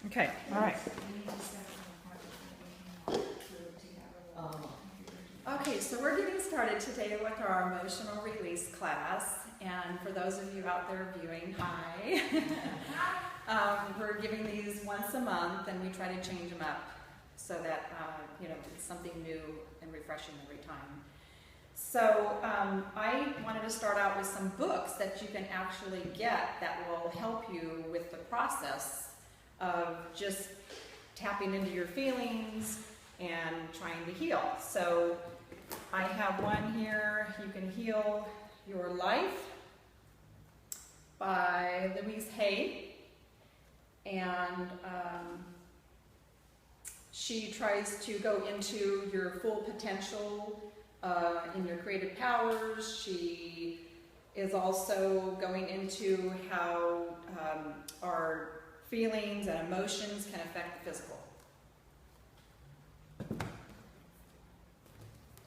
Okay, all right. Okay, so we're getting started today with our emotional release class. And for those of you out there viewing, hi. We're giving these once a month, and we try to change them up so that it's something new and refreshing every time. So I wanted to start out with some books that you can actually get that will help you with the process of just tapping into your feelings and trying to heal. So I have one here, You Can Heal Your Life by Louise Hay. And she tries to go into your full potential in your creative powers. She is also going into how our feelings and emotions can affect the physical.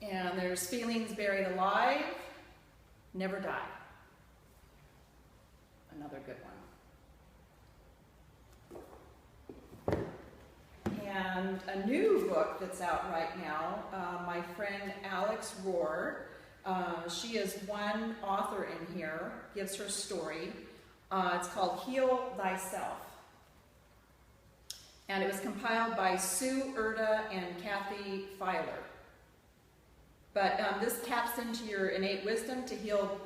And there's Feelings Buried Alive, Never Die. Another good one. And a new book that's out right now, my friend Alex Rohr, she is one author in here, gives her story. It's called Heal Thyself. And it was compiled by Sue Erda and Kathy Filer. But this taps into your innate wisdom to heal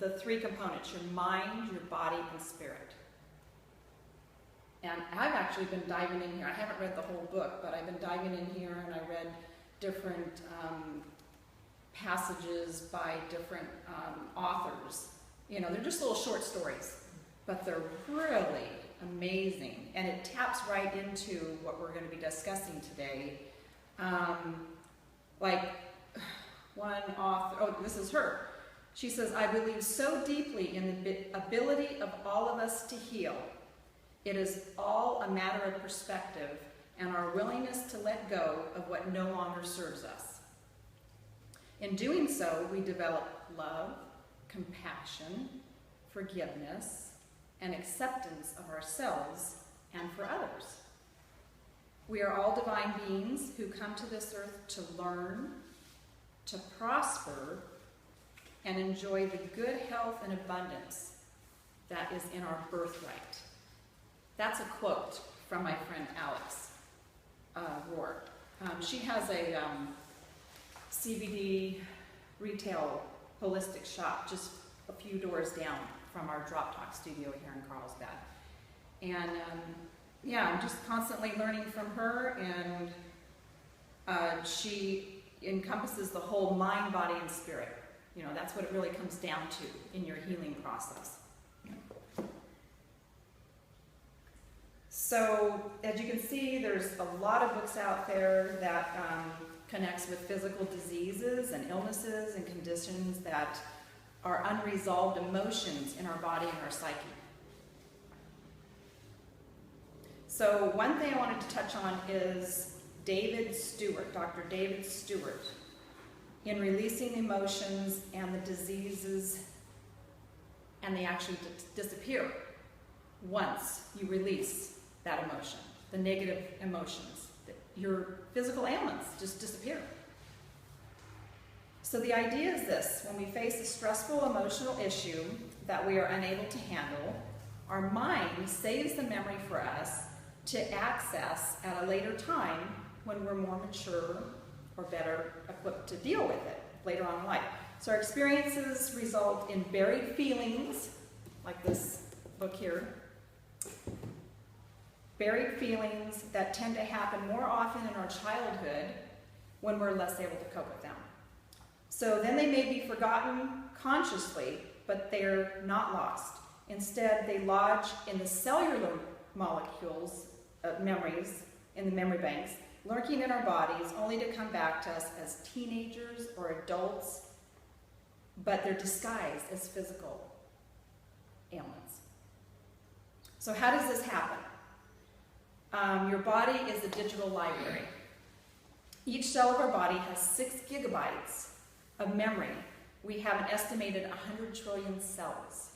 the three components, your mind, your body, and spirit. And I've actually been diving in here. I haven't read the whole book, but I've been diving in here, and I read different passages by different authors. You know, they're just little short stories, but they're really amazing. And it taps right into what we're going to be discussing today. Like one author, oh, this is her. She says, I believe so deeply in the ability of all of us to heal. It is all a matter of perspective and our willingness to let go of what no longer serves us. In doing so, we develop love, compassion, forgiveness, and acceptance of ourselves and for others. We are all divine beings who come to this earth to learn, to prosper, and enjoy the good health and abundance that is in our birthright. That's a quote from my friend Alex Rohr. She has a CBD retail holistic shop just a few doors down from our Drop Talk studio here in Carlsbad. And I'm just constantly learning from her, and she encompasses the whole mind, body, and spirit. You know, that's what it really comes down to in your healing process. So, as you can see, there's a lot of books out there that connects with physical diseases and illnesses and conditions that are unresolved emotions in our body and our psyche. So one thing I wanted to touch on is David Stewart, Dr. David Stewart, in releasing emotions and the diseases, and they actually disappear once you release that emotion, the negative emotions. Your physical ailments just disappear. So the idea is this: when we face a stressful emotional issue that we are unable to handle, our mind saves the memory for us to access at a later time when we're more mature or better equipped to deal with it later on in life. So our experiences result in buried feelings, like this book here, buried feelings that tend to happen more often in our childhood when we're less able to cope with them. So then they may be forgotten consciously, but they're not lost. Instead, they lodge in the cellular molecules of memories in the memory banks, lurking in our bodies, only to come back to us as teenagers or adults, but they're disguised as physical ailments. So how does this happen? Your body is a digital library. Each cell of our body has 6 gigabytes of memory. We have an estimated 100 trillion cells.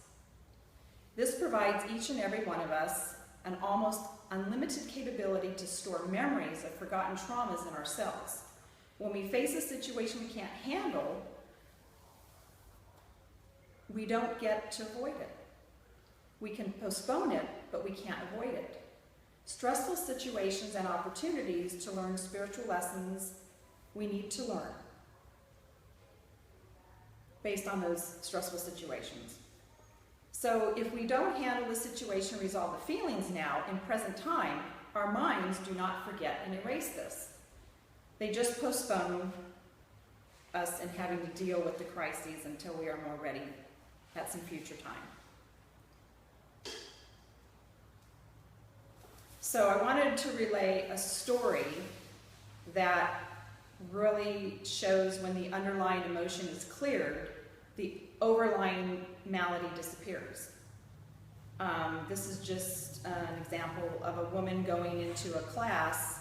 This provides each and every one of us an almost unlimited capability to store memories of forgotten traumas in ourselves. When we face a situation we can't handle, we don't get to avoid it. We can postpone it, but we can't avoid it. Stressful situations and opportunities to learn spiritual lessons we need to learn based on those stressful situations. So if we don't handle the situation, resolve the feelings now, in present time, our minds do not forget and erase this. They just postpone us in having to deal with the crises until we are more ready at some future time. So I wanted to relay a story that really shows when the underlying emotion is cleared, the overlying malady disappears. This is just an example of a woman going into a class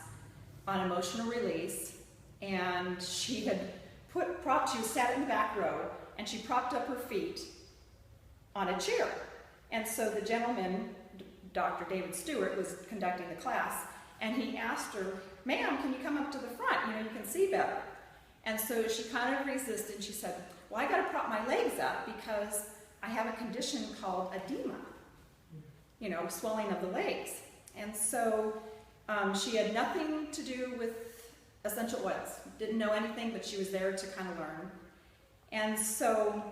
on emotional release, and she had she sat in the back row, and she propped up her feet on a chair. And so the gentleman, Dr. David Stewart, was conducting the class, and he asked her, "Ma'am, can you come up to the front? You know, you can see better." And so she kind of resisted. She said, "Well, I got to prop my legs up because I have a condition called edema, you know, swelling of the legs." And so she had nothing to do with essential oils, didn't know anything, but she was there to kind of learn. And so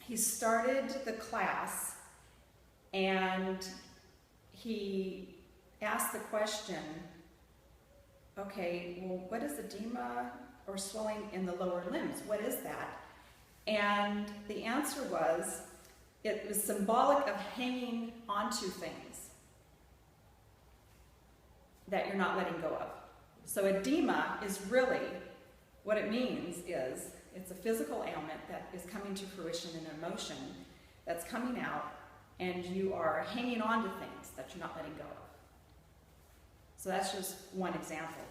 he started the class, and he asked the question, okay, well, what is edema or swelling in the lower limbs? What is that? And the answer was, it was symbolic of hanging onto things that you're not letting go of. So edema is really, what it means is, it's a physical ailment that is coming to fruition in an emotion that's coming out, and you are hanging on to things that you're not letting go of. So that's just one example.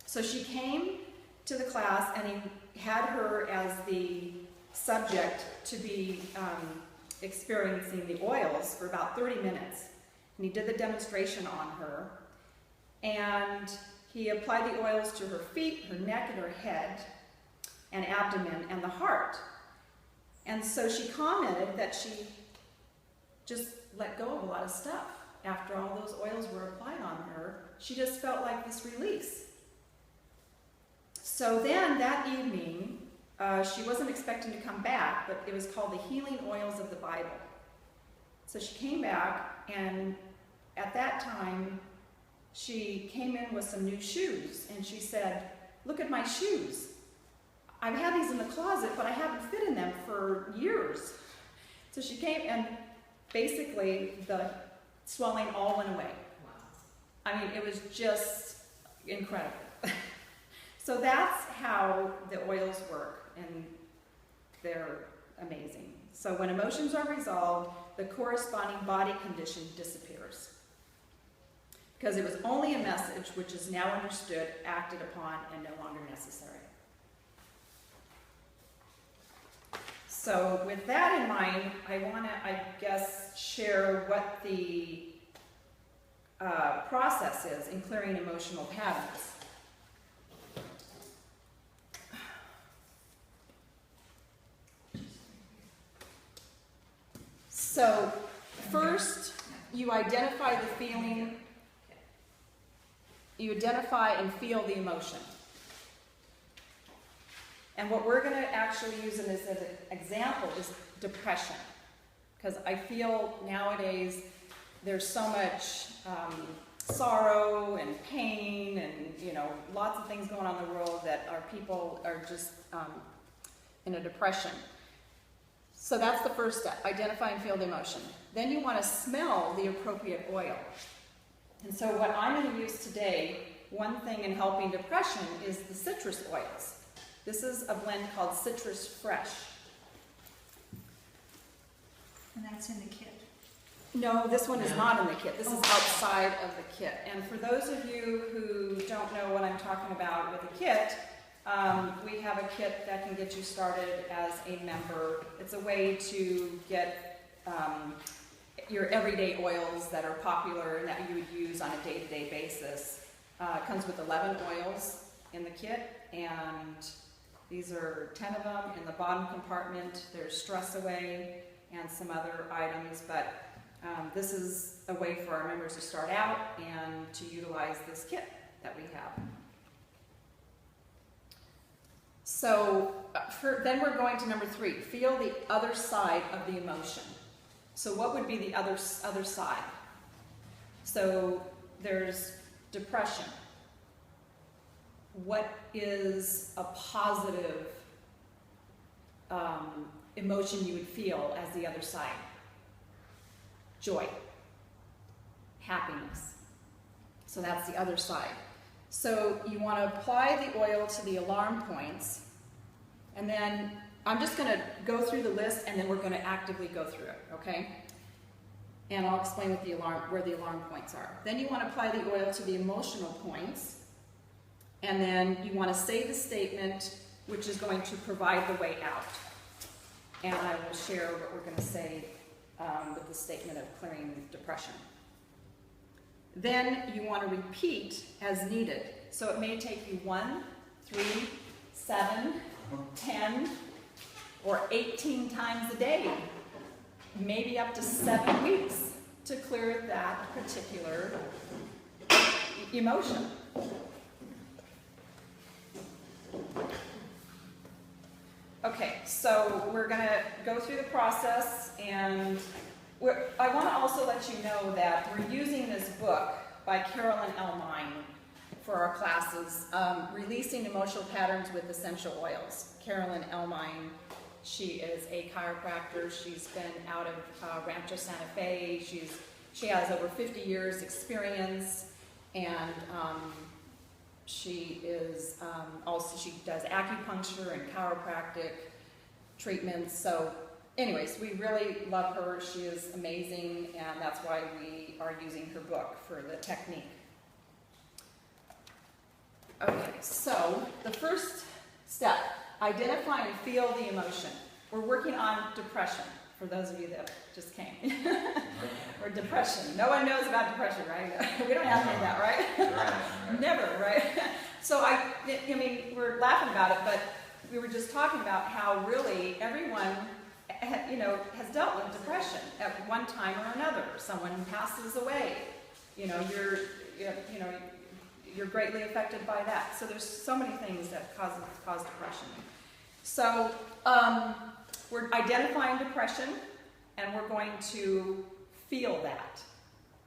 So she came to the class, and he had her as the subject to be experiencing the oils for about 30 minutes. And he did the demonstration on her, and he applied the oils to her feet, her neck, and her head, and abdomen, and the heart. And so she commented that she just let go of a lot of stuff. After all those oils were applied on her, she just felt like this release. So then that evening, she wasn't expecting to come back, but it was called the Healing Oils of the Bible. So she came back, and at that time, she came in with some new shoes, and she said, "Look at my shoes. I've had these in the closet, but I haven't fit in them for years." So she came, and basically the swelling all went away. Wow. I mean, it was just incredible. So that's how the oils work, and they're amazing. So when emotions are resolved, the corresponding body condition disappears, because it was only a message which is now understood, acted upon, and no longer necessary. So with that in mind, I want to, I guess, share what the process is in clearing emotional patterns. So first, you identify the feeling, you identify and feel the emotion. And what we're going to actually use in this as an example is depression. Because I feel nowadays there's so much sorrow and pain and, you know, lots of things going on in the world that our people are just in a depression. So that's the first step, identify and feel the emotion. Then you want to smell the appropriate oil. And so what I'm going to use today, one thing in helping depression, is the citrus oils. This is a blend called Citrus Fresh. And that's in the kit? No, this one is not in the kit. This is outside of the kit. And for those of you who don't know what I'm talking about with a kit, we have a kit that can get you started as a member. It's a way to get your everyday oils that are popular and that you would use on a day-to-day basis. It comes with 11 oils in the kit, and these are 10 of them. In the bottom compartment, there's Stress Away and some other items, but this is a way for our members to start out and to utilize this kit that we have. So then we're going to number 3, feel the other side of the emotion. So what would be the other side? So there's depression. What is a positive emotion you would feel as the other side? Joy, happiness. So that's the other side. So you want to apply the oil to the alarm points, and then I'm just going to go through the list, and then we're going to actively go through it, okay? And I'll explain what where the alarm points are. Then you want to apply the oil to the emotional points, and then you want to say the statement which is going to provide the way out. And I will share what we're going to say with the statement of clearing depression. Then you want to repeat as needed. So it may take you 1, 3, 7, 10, or 18 times a day, maybe up to 7 weeks to clear that particular emotion. Okay, so we're going to go through the process, and I want to also let you know that we're using this book by Carolyn Elmine for our classes, Releasing Emotional Patterns with Essential Oils. Carolyn Elmine, she is a chiropractor. She's been out of Rancho Santa Fe. She has over 50 years experience, and she is also, she does acupuncture and chiropractic treatments. So anyways, we really love her. She is amazing, and that's why we are using her book for the technique. Okay, so the first step, identify and feel the emotion. We're working on depression, for those of you that just came. Or depression. No one knows about depression, right? We don't have any of that, right? Right. Never, right? So I mean, we're laughing about it, but we were just talking about how really everyone, has dealt with depression at one time or another. Someone passes away, you're greatly affected by that. So there's so many things that cause depression. So we're identifying depression, and we're going to feel that.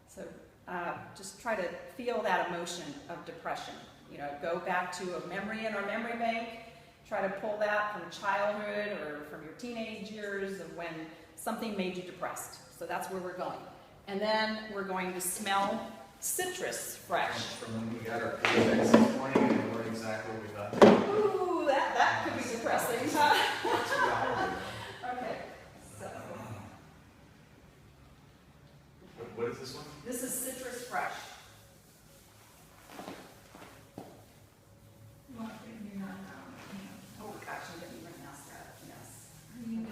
So just try to feel that emotion of depression. Go back to a memory in our memory bank. Try to pull that from childhood or from your teenage years of when something made you depressed. So that's where we're going. And then we're going to smell citrus fresh. From when we got our paychecks this morning and learned exactly what we got. Ooh, that could be depressing, huh? Okay, so. What is this one? This is citrus fresh. Oh gosh, I'm getting my mask out. Yes.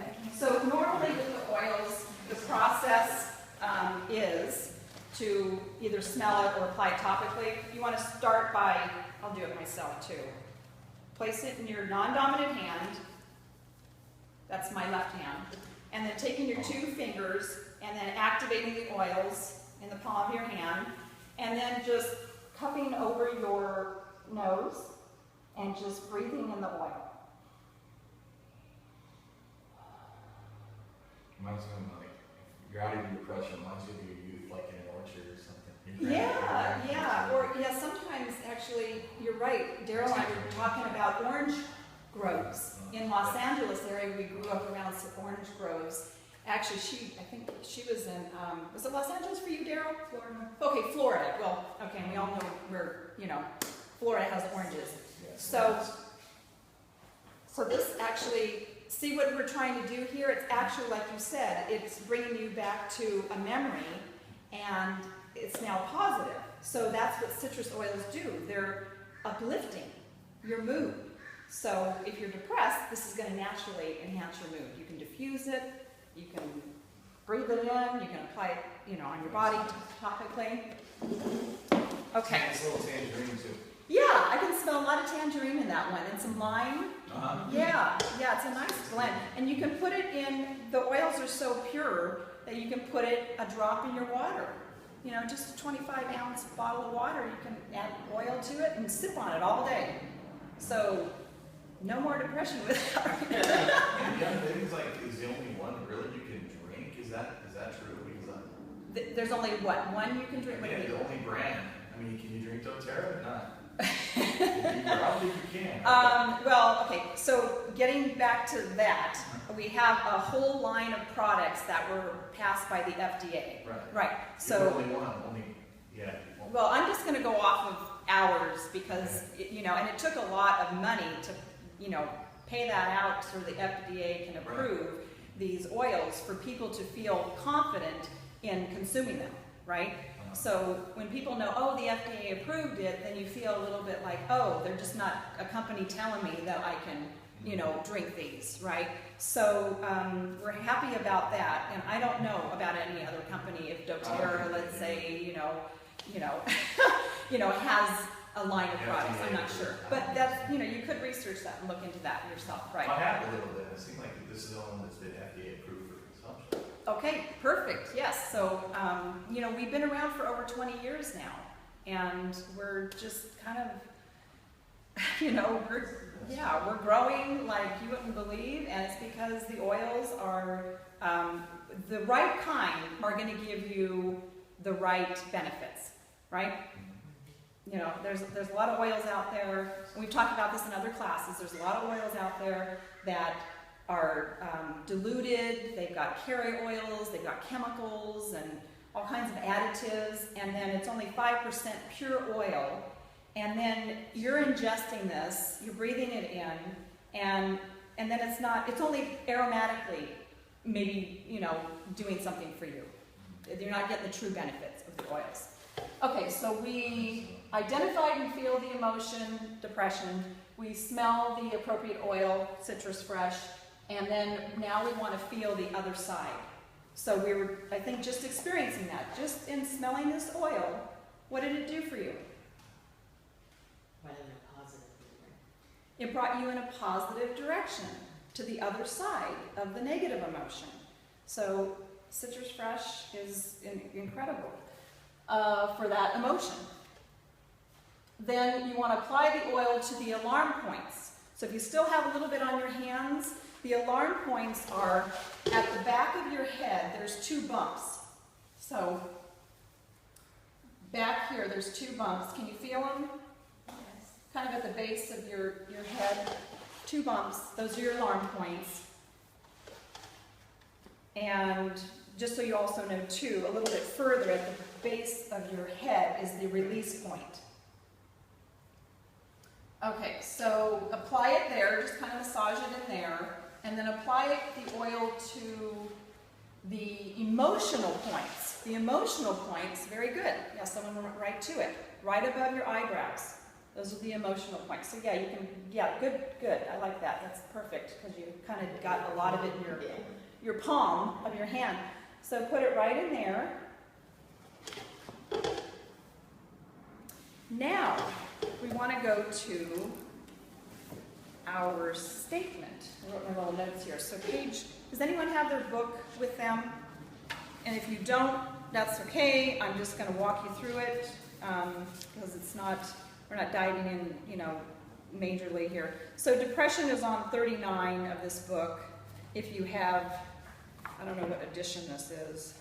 Okay. So normally with the oils, the process is to either smell it or apply it topically. You want to start by, I'll do it myself too. Place it in your non-dominant hand. That's my left hand. And then taking your 2 fingers and then activating the oils in the palm of your hand. And then just cupping over your nose and just breathing in the oil. Reminds me of, like, you're out of depression, reminds you of your youth, like in an orchard or something. Yeah. Or sometimes actually, you're right. Daryl and I were talking about orange groves. In Los Angeles area, we grew up around some orange groves. Actually, I think she was in, was it Los Angeles for you, Daryl? Florida. Okay, Florida. Well, okay, we all know where, Florida has oranges. So this actually, see what we're trying to do here? It's actually, like you said, it's bringing you back to a memory, and it's now positive. So that's what citrus oils do. They're uplifting your mood. So if you're depressed, this is going to naturally enhance your mood. You can diffuse it, you can breathe it in, you can apply it, you know, on your body topically. Okay. It's a little tangerine too. Yeah, I can smell a lot of tangerine in that one, and some lime. Yeah, it's a nice blend. And you can put it in, the oils are so pure that you can put it a drop in your water. You know, just a 25-ounce bottle of water, you can add oil to it and sip on it all day. So, no more depression without it. Young Baby's like is the only one really you can drink. Is that true? Because There's only what, one you can drink? yeah, the only brand. I mean, can you drink doTERRA or not? I don't think you can. Well, okay, so getting back to that, we have a whole line of products that were passed by the FDA. Right. You're the only one. Yeah. Well, I'm just going to go off of ours because, you know, and it took a lot of money to, you know, pay that out so the FDA can approve these oils for people to feel confident in consuming them, right? So when people know, oh, the FDA approved it, then you feel a little bit like, oh, they're just not a company telling me that I can, you know, drink these, right? So we're happy about that, and I don't know about any other company if doTERRA, let's say, you know, has a line of products. I'm not sure, but that's, you know, you could research that and look into that yourself, right? I have a little bit. It seems like this is the only one that's been FDA approved for consumption. Okay, perfect. Yes. So, you know, we've been around for over 20 years now, and we're just kind of, you know, we're growing like you wouldn't believe, and it's because the oils are the right kind are going to give you the right benefits, right? You know, there's a lot of oils out there. We've talked about this in other classes. There's a lot of oils out there that are diluted, they've got carrier oils, they've got chemicals and all kinds of additives, and then it's only 5% pure oil, and then you're ingesting this, you're breathing it in, and then it's only aromatically maybe, you know, doing something for you. You're not getting the true benefits of the oils. Okay, so we identified and feel the emotion, depression, we smell the appropriate oil, citrus fresh, and then now we want to feel the other side. So we were, I think, just experiencing that. Just in smelling this oil, what did it do for you? Went in a positive direction. It brought you in a positive direction to the other side of the negative emotion. So citrus fresh is incredible for that emotion. Then you want to apply the oil to the alarm points. So if you still have a little bit on your hands, the alarm points are at the back of your head. There's 2 bumps. So back here, there's 2 bumps. Can you feel them? Yes. Kind of at the base of your head. 2 bumps. Those are your alarm points. And just so you also know, too, a little bit further at the base of your head is the release point. Okay, so apply it there, just kind of massage it in there, and then apply the oil to the emotional points. The emotional points, very good. Yeah, someone went right to it. Right above your eyebrows. Those are the emotional points. So yeah, you can, yeah, good. I like that. That's perfect, because you kind of got a lot of it in your palm of your hand. So put it right in there. Now, we want to go to our statement. I wrote my little notes here. So does anyone have their book with them? And if you don't, that's okay. I'm just going to walk you through it because we're not diving in, you know, majorly here. So depression is on 39 of this book. If you have, I don't know what edition this is,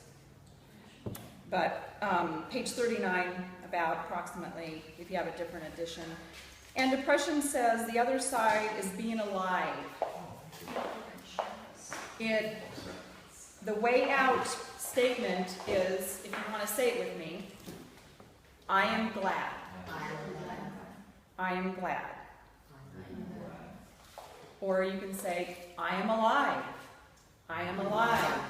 but page 39 about approximately, if you have a different edition. And depression says the other side is being alive. The way out statement is, if you want to say it with me, I am glad. I am glad. Or you can say, I am alive. I am alive.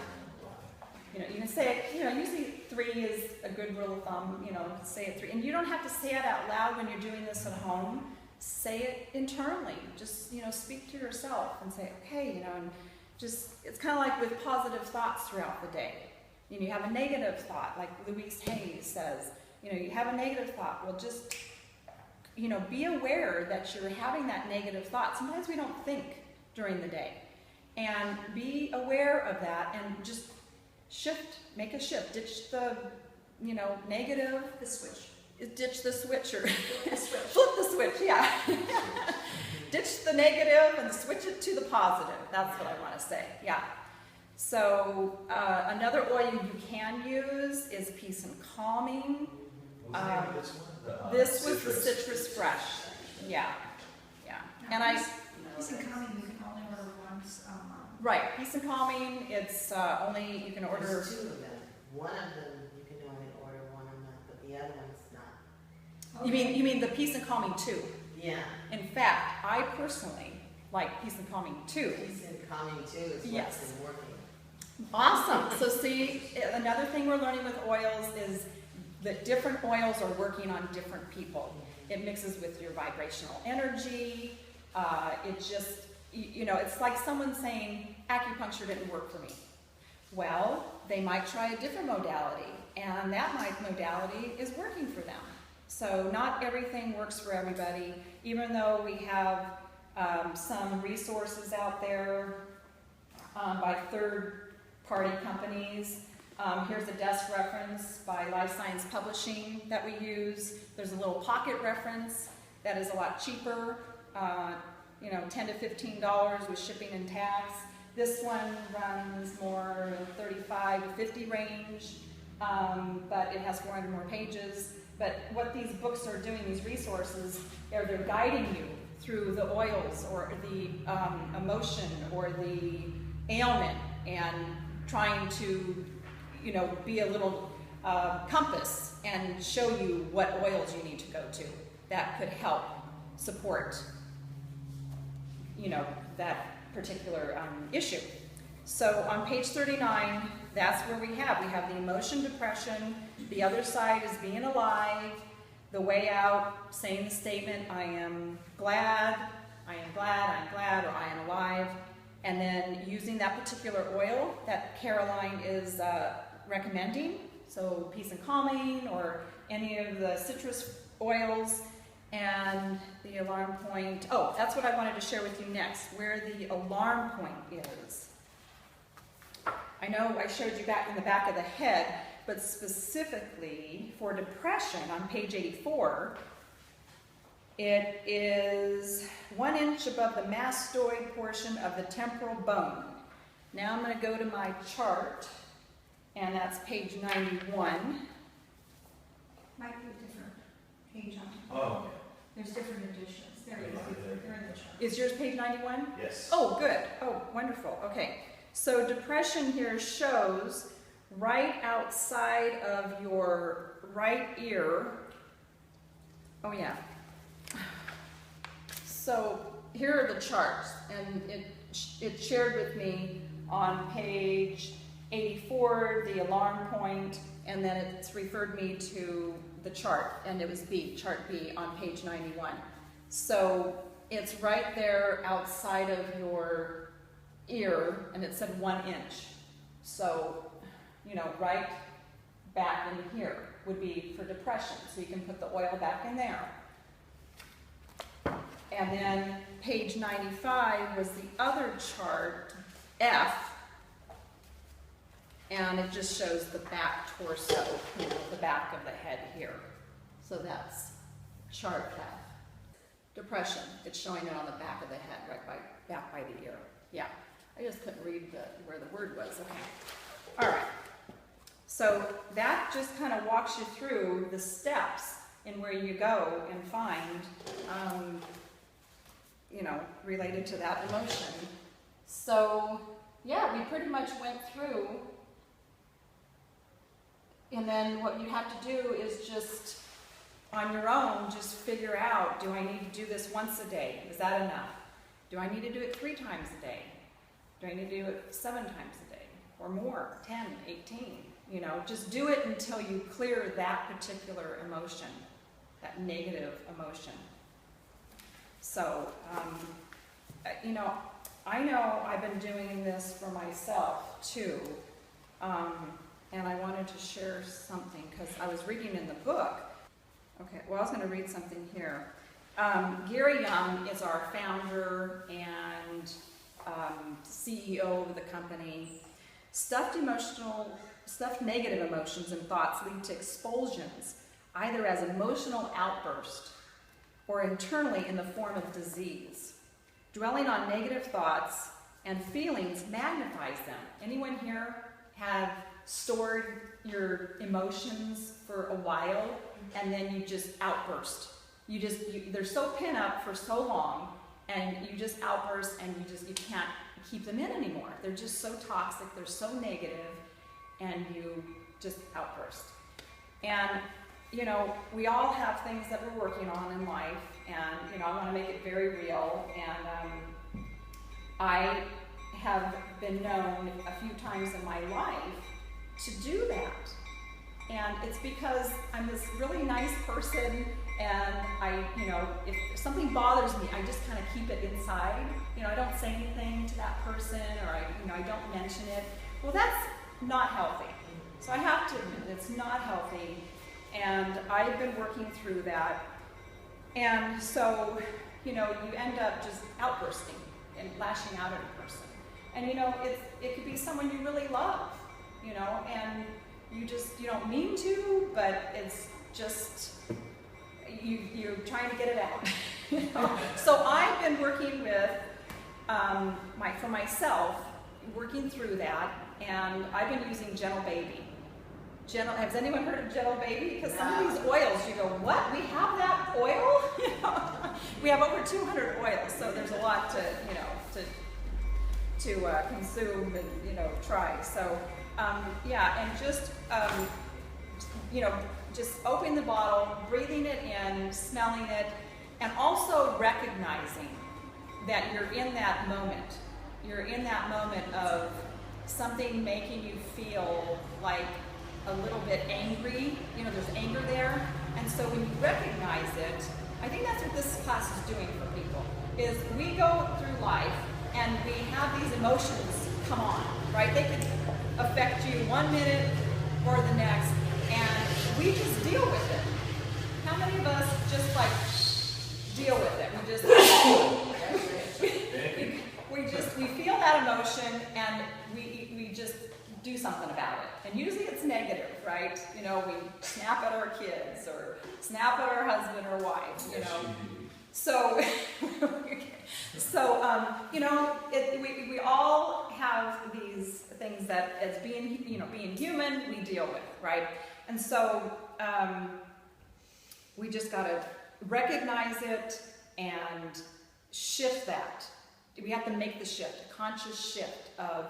You know, you can say it, you know, usually 3 is a good rule of thumb, you know, say it 3. And you don't have to say it out loud when you're doing this at home. Say it internally. Just, you know, speak to yourself and say, okay, you know, and just, it's kind of like with positive thoughts throughout the day. You have a negative thought, like Louise Hay says, you have a negative thought. Well, just, be aware that you're having that negative thought. Sometimes we don't think during the day. And be aware of that and just make a shift. Ditch the, negative. The switch. Ditch the switcher. The switch. Flip the switch, yeah. Ditch the negative and switch it to the positive. That's what I want to say, yeah. So another oil you can use is Peace and Calming. What's the name of this one? This was the Citrus Fresh. Yeah. And Peace and Calming, you can only order once a month. right, Peace and Calming, it's only, you can order, There's two of them. One of them, you can only order one a month, but the other one's not. you mean the Peace and Calming 2. Yeah. In fact, I personally like Peace and Calming 2. Peace and Calming too is what's Yes. been working. Awesome. So see, another thing we're learning with oils is that different oils are working on different people. It mixes with your vibrational energy. It just, it's like someone saying, acupuncture didn't work for me. Well, they might try a different modality, and that modality is working for them. So not everything works for everybody, even though we have some resources out there by third-party companies. Here's a desk reference by Life Science Publishing that we use. There's a little pocket reference that is a lot cheaper, $10 to $15 with shipping and tax. This one runs more 35 to 50 range, but it has 400 more pages. But what these books are doing, these resources, they're guiding you through the oils or the emotion or the ailment and trying to, be a little compass and show you what oils you need to go to that could help support, that particular issue. So on page 39, that's where we have the emotion, depression. The other side is being alive. The way out, saying the statement, I am glad, or I am alive. And then using that particular oil that Caroline is recommending, so Peace and Calming or any of the citrus oils, and the alarm point. Oh, that's what I wanted to share with you next, where the alarm point is. I know I showed you back in the back of the head, but specifically for depression on page 84, it is 1 inch above the mastoid portion of the temporal bone. Now I'm going to go to my chart, and that's page 91. Might be a different page on it. Oh, There's different editions. There it is. They're in the chart. Is yours page 91? yes. Oh, good. Oh, wonderful. Okay. So depression here shows right outside of your right ear. Oh, yeah. So here are the charts, and it shared with me on page 84 the alarm point, and then it's referred me to the chart, and it was chart B on page 91. So it's right there outside of your ear, and it said 1 inch. So, right back in here would be for depression. So you can put the oil back in there. And then page 95 was the other chart, F, and it just shows the back torso, the back of the head here. So that's chart F. Depression, it's showing it on the back of the head, back by the ear. Yeah, I just couldn't read where the word was. Okay. All right. So that just kind of walks you through the steps in where you go and find, related to that emotion. So, yeah, we pretty much went through. And then what you have to do is just, on your own, just figure out, do I need to do this once a day? Is that enough? Do I need to do it 3 times a day? Do I need to do it 7 times a day? Or more, 10, 18? Just do it until you clear that particular emotion, that negative emotion. So, I know I've been doing this for myself too. and I wanted to share something because I was reading in the book. Okay, well, I was going to read something here. Gary Young is our founder and CEO of the company. Stuffed negative emotions and thoughts lead to expulsions, either as emotional outburst or internally in the form of disease. Dwelling on negative thoughts and feelings magnifies them. Anyone here have stored your emotions for a while and then you just outburst? They're so pent up for so long, and you just outburst, and you can't keep them in anymore. They're just so toxic, they're so negative, and you just outburst. And we all have things that we're working on in life, and I want to make it very real. And I have been known a few times in my life to do that. And it's because I'm this really nice person, and if something bothers me, I just kind of keep it inside. I don't say anything to that person, or I don't mention it. Well, that's not healthy. So I have to admit, it's not healthy. And I've been working through that. And so, you end up just outbursting and lashing out at a person. And it could be someone you really love, and you don't mean to, but it's just, you're trying to get it out. So I've been working with, for myself, working through that, and I've been using Gentle Baby. Has anyone heard of Gentle Baby? Because some of these oils, you go, what? We have that oil? We have over 200 oils, so there's a lot to consume and try. So and just opening the bottle, breathing it in, smelling it, and also recognizing that you're in that moment. You're in that moment of something making you feel like a little bit angry. There's anger there. And so when you recognize it, I think that's what this class is doing for people, is we go through life and we have these emotions come on, right? They could affect you 1 minute or the next, and we just deal with it. How many of us just deal with it? We feel that emotion, and we just do something about it. And usually it's negative, right? We snap at our kids or snap at our husband or wife, So, we all have these things that, as being human, we deal with, right? And so, we just gotta recognize it and shift that. We have to make the shift, a conscious shift of,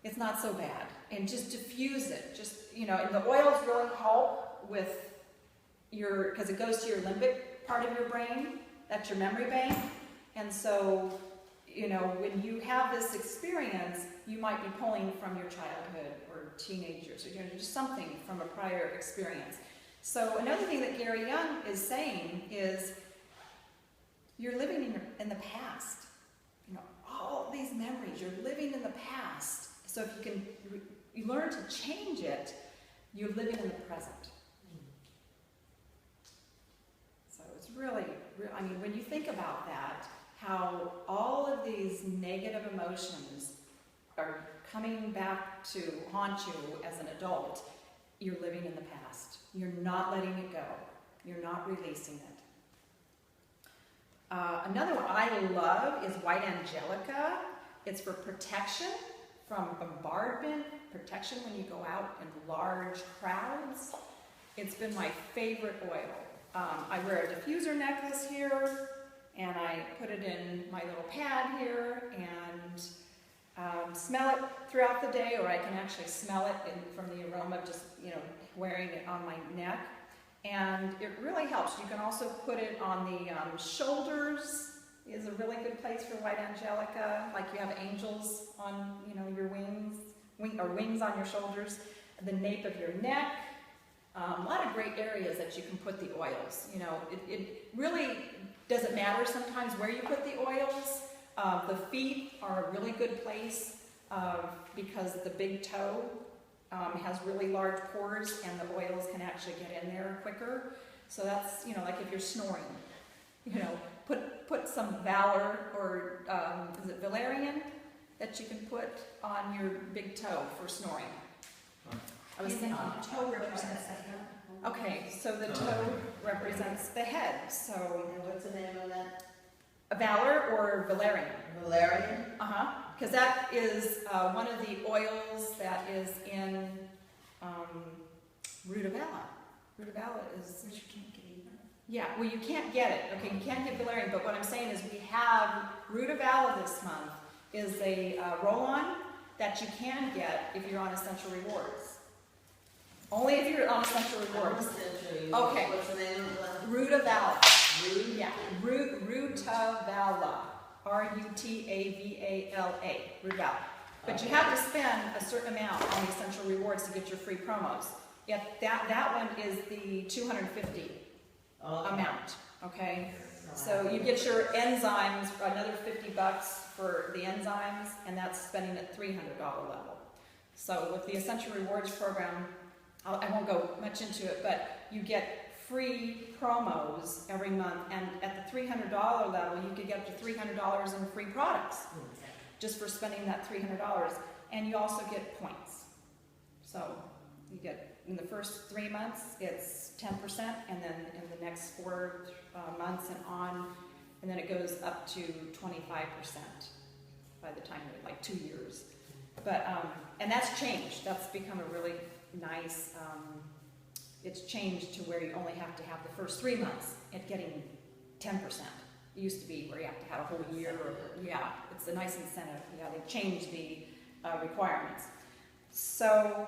it's not so bad, and just diffuse it. And the oils really help with because it goes to your limbic part of your brain. That's your memory bank. And so, when you have this experience, you might be pulling from your childhood or teenagers, or just something from a prior experience. So another thing that Gary Young is saying is, you're living in the past. All these memories, you're living in the past. So if you learn to change it, you're living in the present. So it's really, when you think about that, how all of these negative emotions are coming back to haunt you as an adult, you're living in the past. You're not letting it go. You're not releasing it. Another one I love is White Angelica. It's for protection from bombardment, protection when you go out in large crowds. It's been my favorite oil. I wear a diffuser necklace here, and I put it in my little pad here, and smell it throughout the day, or I can actually smell it from the aroma of just wearing it on my neck. And it really helps. You can also put it on the shoulders. Is a really good place for White Angelica, like you have angels on your wings on your shoulders, the nape of your neck. A lot of great areas that you can put the oils. It really doesn't matter sometimes where you put the oils. The feet are a really good place. because the big toe has really large pores and the oils can actually get in there quicker. So that's, like if you're snoring, put some Valor or is it Valerian that you can put on your big toe for snoring. I was thinking. Toe represents that. Okay, so the toe represents the head. So And what's the name of that? Valor or Valerian. Valerian? Because that is one of the oils that is in rutabaga. Rutabaga is. Which you can't get either. Yeah, well, you can't get it. Okay, you can't get valerian, but what I'm saying is we have rutabaga this month is a roll-on that you can get if you're on Essential Rewards. Only if you're on Essential Rewards. Okay. What's the name of Rutabaga. the? Yeah, rutabaga. Rutavala. Rutabaga. But you have to spend a certain amount on the Essential Rewards to get your free promos. Yeah, that one is the 250 amount. Okay. So you get your enzymes for another $50 for the enzymes, and that's spending at $300 level. So with the Essential Rewards program, I won't go much into it, but you get free promos every month, and at the $300 level, you could get up to $300 in free products just for spending that $300, and you also get points. So you get in the first 3 months, it's 10%, and then in the next 4 months and on, and then it goes up to 25% by the time you're like 2 years. But and that's changed. That's become a really nice. It's changed to where you only have to have the first 3 months at getting 10%. It used to be where you have to have a whole year. Yeah, it's a nice incentive. Yeah, they changed the requirements. So.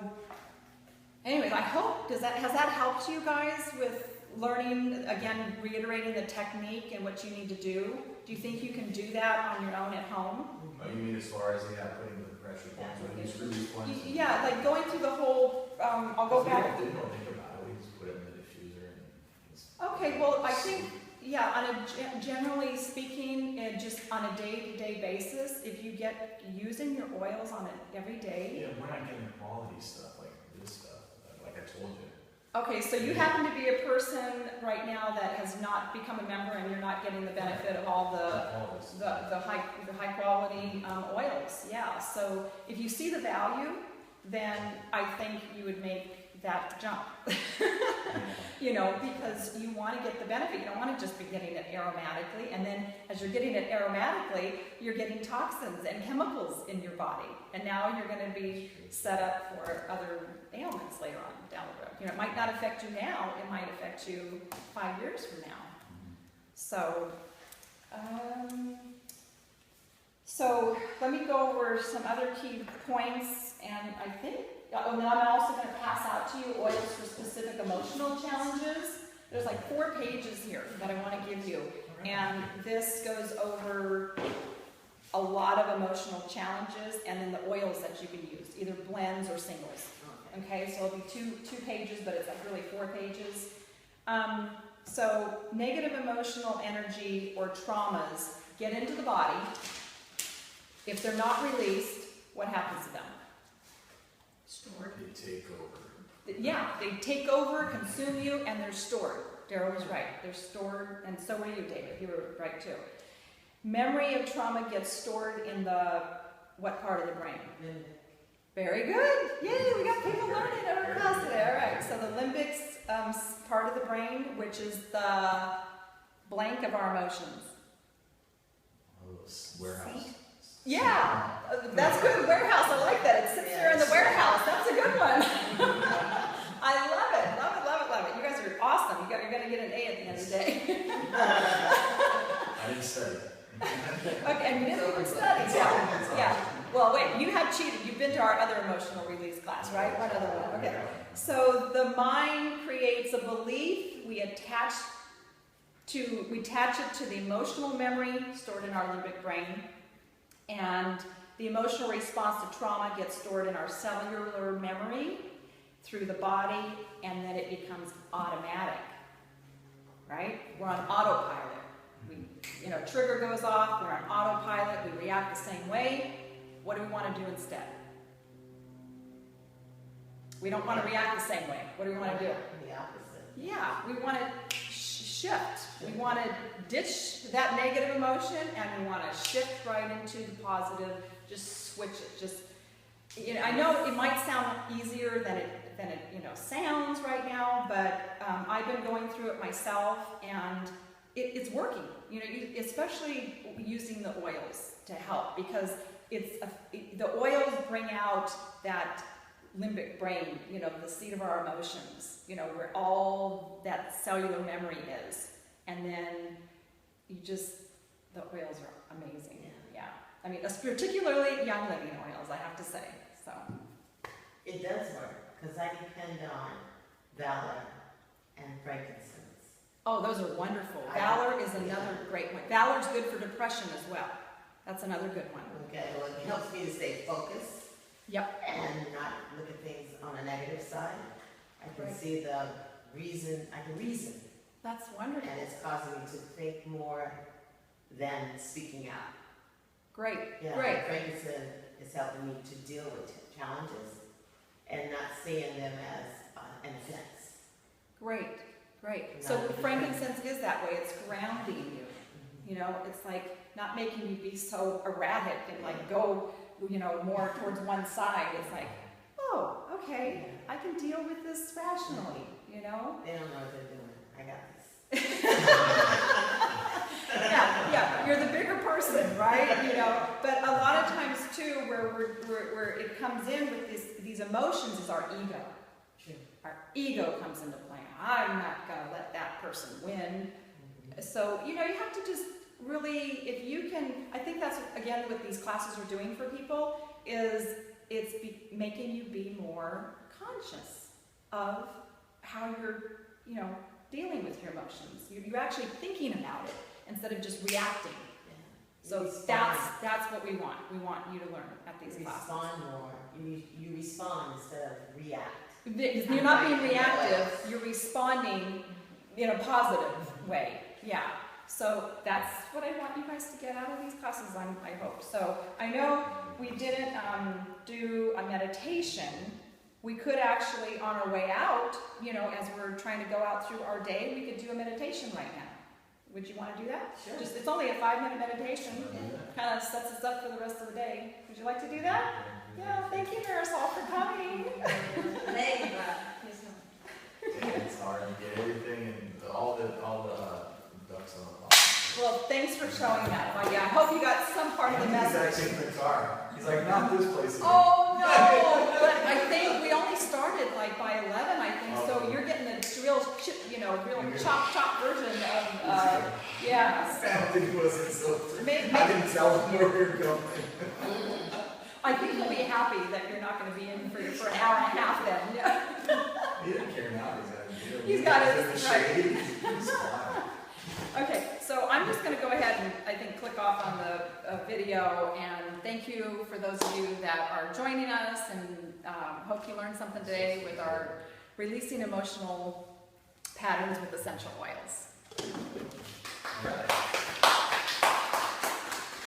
Anyways, I hope, has that helped you guys with learning, again, reiterating the technique and what you need to do? Do you think you can do that on your own at home? Oh, you mean as far as, putting the pressure points, when you release points? Yeah, like going through the whole, I'll go back. We don't think about it, we just put it in the diffuser and it's... Okay, well, I think, generally speaking, just on a day-to-day basis, if you get using your oils on it every day. Yeah, we're not getting the quality stuff like this stuff. Like I told you. Okay, so you happen to be a person right now that has not become a member, and you're not getting the benefit of all the high quality oils. Yeah. So if you see the value, then I think you would make that jump. Because you want to get the benefit. You don't want to just be getting it aromatically, and then as you're getting it aromatically, you're getting toxins and chemicals in your body, and now you're going to be set up for other ailments later on down the road. It might not affect you now, it might affect you 5 years from now. So, let me go over some other key points, and I think, and then I'm also going to pass out to you oils for specific emotional challenges. There's like 4 pages here that I want to give you, and this goes over a lot of emotional challenges, and then the oils that you can use, either blends or singles. Okay, so it'll be two pages, but it's like really 4 pages. So negative emotional energy or traumas get into the body. If they're not released, what happens to them? Stored. They take over. Yeah, they take over, consume you, and they're stored. Daryl was right. They're stored, and so were you, David. You were right too. Memory of trauma gets stored in the what part of the brain? Limbic. Very good. Yay, we got people learning at our class today. All right, so the limbic's part of the brain, which is the blank of our emotions. Warehouse. Yeah, that's good. Warehouse, I like that. It sits there in the warehouse. That's a good one. I love it. Love it, love it, love it. You guys are awesome. You're going to get an A at the end of the day. I didn't study. Okay, and you didn't even study. Yeah. Well, wait, you have cheated. You've been to our other emotional release class, right? What other one? Okay. So the mind creates a belief. We attach it to the emotional memory stored in our limbic brain. And the emotional response to trauma gets stored in our cellular memory through the body, and then it becomes automatic, right? We're on autopilot. Trigger goes off, we're on autopilot, we react the same way. What do we want to do instead? We don't want to react the same way. What do we want to do? The opposite. Yeah, we want to shift. We want to ditch that negative emotion and we want to shift right into the positive. Just switch it. Just, you know, I know it might sound easier than it sounds right now, but I've been going through it myself and it's working. You know, especially using the oils to help because the oils bring out that limbic brain, you know, the seat of our emotions, you know, where all that cellular memory is. And then the oils are amazing. Yeah. I mean, particularly Young Living oils, I have to say. So it does work because I depend on Valor and frankincense. Oh, those are wonderful. Valor is another great one. Valor's good for depression as well. That's another good one. Okay, well, it helps me to stay focused. Yep. And not look at things on a negative side. I can see the reason, I can reason. That's wonderful. And it's causing me to think more than speaking out. Great, Yeah, great. frankincense is helping me to deal with challenges and not seeing them as an offense. Great, great. So frankincense is that way. It's grounding you. You know, it's like not making you be so erratic and like go, you know, more towards one side. It's like, oh, okay, I can deal with this rationally, you know? They don't know what they're doing. I got this. Yeah, you're the bigger person, right? You know, but a lot of times too, where it comes in with these emotions is our ego. True. Our ego comes into play. I'm not gonna let that person win. So, you know, you have to just really, if you can, I think that's, again, what these classes are doing for people, is it's making you be more conscious of how you're, you know, dealing with your emotions. You're actually thinking about it instead of just reacting. Yeah. So that's what we want. We want you to learn at these classes. Respond more. You respond instead of react. You're not being reactive, you're responding in a positive way. Yeah. So that's what I want you guys to get out of these classes, I hope. So I know we didn't do a meditation. We could actually, on our way out, you know, as we're trying to go out through our day, we could do a meditation right now. Would you want to do that? Sure. It's only a 5-minute meditation. Kind of sets us up for the rest of the day. Would you like to do that? Yeah, thank you, Marisol, for coming. Hey, It's hard to get everything and all the ducks on the box. Well, thanks for showing that. Well, yeah, I hope you got some part of the He's message. actually in the car. He's like, not this place again. Oh, no! But I think we only started like by 11, I think, so you're getting the real chop version of, yeah. I don't think it was so. Maybe, I didn't tell him where we were going. I think he'll be happy that you're not going to be in for an hour and a half then. Yeah. He didn't care now. He's got his, He's right. He's fine. Okay, so I'm just going to go ahead and I think click off on the video, and thank you for those of you that are joining us, and hope you learned something today with our releasing emotional patterns with essential oils. Right.